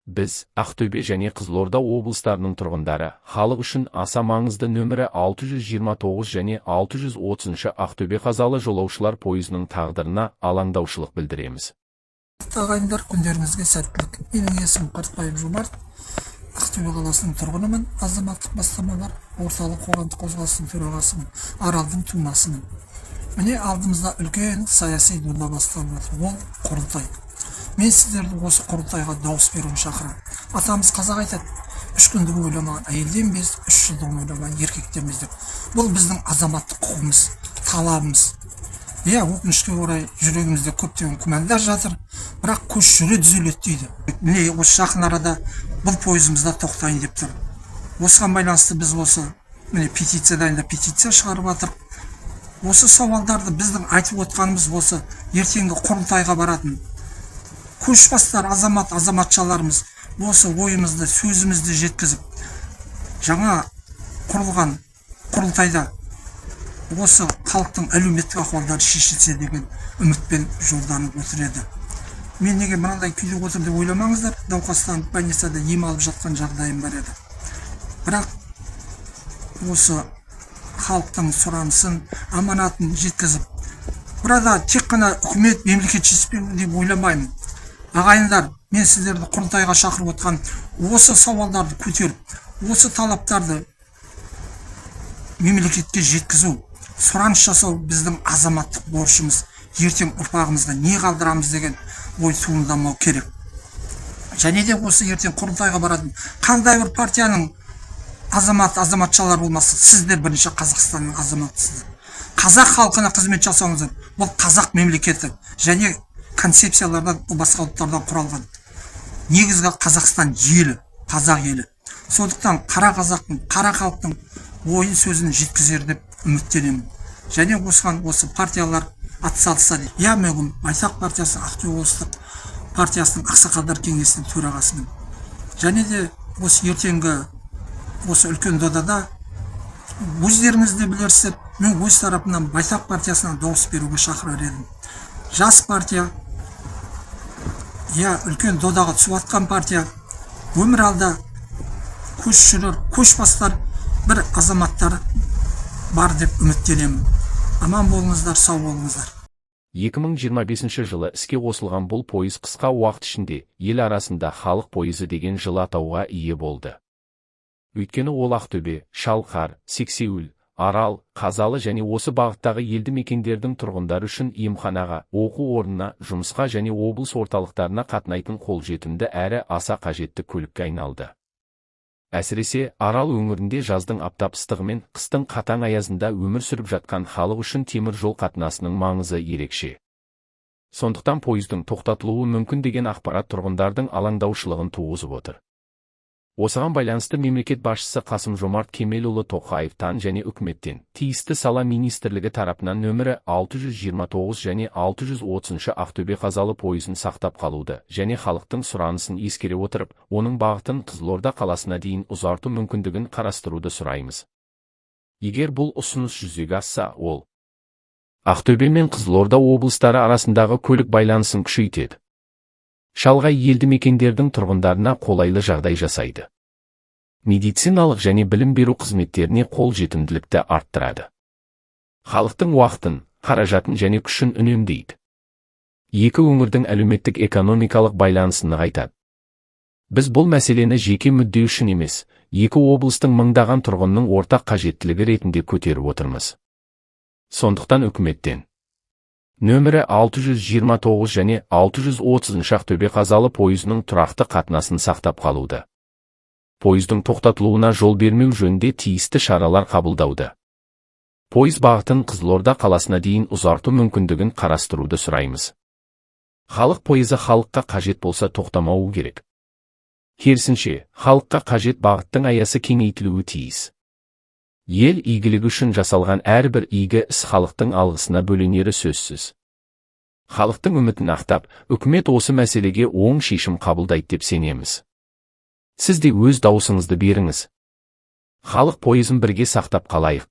Біз, Ақтөбе және Қызылорда облыстарының тұрғындары, халық үшін аса маңызды нөмірі 629 және 630 Ақтөбе Қазалы жолаушылар пойызының тағдырына алаңдаушылық білдіреміз. Ағайындар, күндеріңізге сәттілік. Менің есімім Қартбаев Жомарт. Ақтөбе қаласының тұрғынымын. Азаматтық бастамалар орталық қоғамдық қозғалысының төрағасымын. Аралдың тумасымын. Міне алдымызда үлкен саяси дода басталып жатыр. Ол құрылтай. Мен сіздерді осы құрылтайға дауыс беруін шақырамын. Атамыз қазақ айтады, 3 күндік ойламаған әйелден без, 3 жылдық ойламаған еркектен без деп. Бұл біздің азаматтық құқығымыз, талабымыз. Өкінішке орай жүрегімізде көптеген күмәндар жатыр, бірақ көш жүре түзеледі дейді. Міне осы жақын арада бұл пойызымызда тоқтайын деп тұр. Осыған байланысты біз міне петиция дайындап петиция шығарып жатыр. Осы сауалдарды біздің айтып отқанымыз осы ертеңгі құрылтайға баратын көшбасшылар, азаматшаларымыз осы ойымызды, сөзімізді жеткізіп, жаңа құрылған құрылтайда осы халықтың әлеуметтік ахуалдары шешілсе деген үмітпен жолданып отыр еді. Мен неге мынандай күйде отыр деп ойламаңыздар, науқастанып больницада ем алып жатқан жағдайым бар еді. Бірақ осы халықтың сұранысын, аманатын жеткізіп, burada тек қана үкімет, мемлекет жетіспейді деп ойламаймын. Ағайындар, мен сіздерді құрылтайға шақырып отқан осы сауалдарды көтеріп, осы талаптарды мемлекетке жеткізу, сұраныс жасау біздің азаматтық борышымыз. Ертең ұрпағымызға не қалдырамыз деген ой туындамау керек. Және де осы ертең құрылтайға баратын қандай бір партияның азаматшалар болмасы, сіздер бірінші Қазақстанның азаматысыздар. Қазақ халқына қызмет жасауыңыздар, бұл қазақ мемлекеті және концепциялардан, басқа ұлттардан құралған. Негізгі Қазақстан елі, қазақ елі. Сондықтан қара қазақтың, қара халықтың ойын сөзін жеткізер деп үміттенемін. Және осыған осы партиялар атсалысса дейді. Мен Байсақ партиясы, Ақтөбе облыстық партиясының ақсақалдар кеңесінің төрағасымын. Және де осы ертеңгі осы үлкен додада өздеріңіз де білерсіздер, мен өз тарапынан Байсақ партиясына дауыс беруге шақырар едім. Жас партия, үлкен додаға түсіп жатқан партия, өмір алда көш жүрер, көшбасшылар бір азаматтар бар деп үміттенемін. Аман болыңыздар, сау болыңыздар. 2025 жылы іске қосылған бұл пойыз қысқа уақыт ішінде ел арасында халық пойызы деген жыл атауға ие болды. Өйткені ол Ақтөбе, Шалқар, Сексеуіл, Арал, Қазалы және осы бағыттағы елді мекендердің тұрғындары үшін емханаға, оқу орнына, жұмысқа және облыс орталықтарына қатынайтын қолжетімді әрі аса қажетті көлікке айналды. Әсіресе Арал өңірінде жаздың аптап ыстығы мен қыстың қатаң аязында өмір сүріп жатқан халық үшін темір жол қатынасының маңызы ерекше. Сондықтан пойыздың тоқтатылуы мүмкін деген ақпарат тұрғындардың алаңдаушылығын туғызып отыр. Осыған байланысты мемлекет басшысы Қасым-Жомарт Кемелұлы Тоқаевтан және үкіметтен тиісті сала министрлігі тарапынан нөмірі 629 және 630 Ақтөбе Қазалы пойызын сақтап қалуды және халықтың сұранысын ескере отырып, оның бағытын Қызылорда қаласына дейін ұзарту мүмкіндігін қарастыруды сұраймыз. Егер бұл ұсыныс жүзеге асса, ол Ақтөбе мен Қызылорда облыстары арасындағы көлік байланысын күшейтеді. Шалғай елді мекендердің тұрғындарына қолайлы жағдай жасайды. Медициналық және білім беру қызметтеріне қолжетімділікті арттырады. Халықтың уақытын, қаражатын және күшін үнемдейді. Екі өңірдің әлеуметтік экономикалық байланысын нығайтады. Біз бұл мәселені жеке мүдде үшін емес, екі облыстың мыңдаған тұрғынның ортақ қажеттілігі ретінде көтеріп отырмыз. Сондықтан үкіметтен нөмірі 629 және 630 Ақтөбе Қазалы пойызының тұрақты қатынасын сақтап қалуды. Пойыздың тоқтатылуына жол бермеу жөнінде тиісті шаралар қабылдауды. Пойыз бағытын Қызылорда қаласына дейін ұзарту мүмкіндігін қарастыруды сұраймыз. Халық пойызы халыққа қажет болса тоқтамауы керек. Керісінше, халыққа қажет бағыттың аясы кеңейтілуі тиіс. Ел игілігі үшін жасалған әрбір игі іс халықтың алғысына бөленері сөзсіз. Халықтың үмітін ақтап, үкімет осы мәселеге оң шешім қабылдайды деп сенеміз. Сіз де өз дауысыңызды беріңіз. Халық пойызын бірге сақтап қалайық.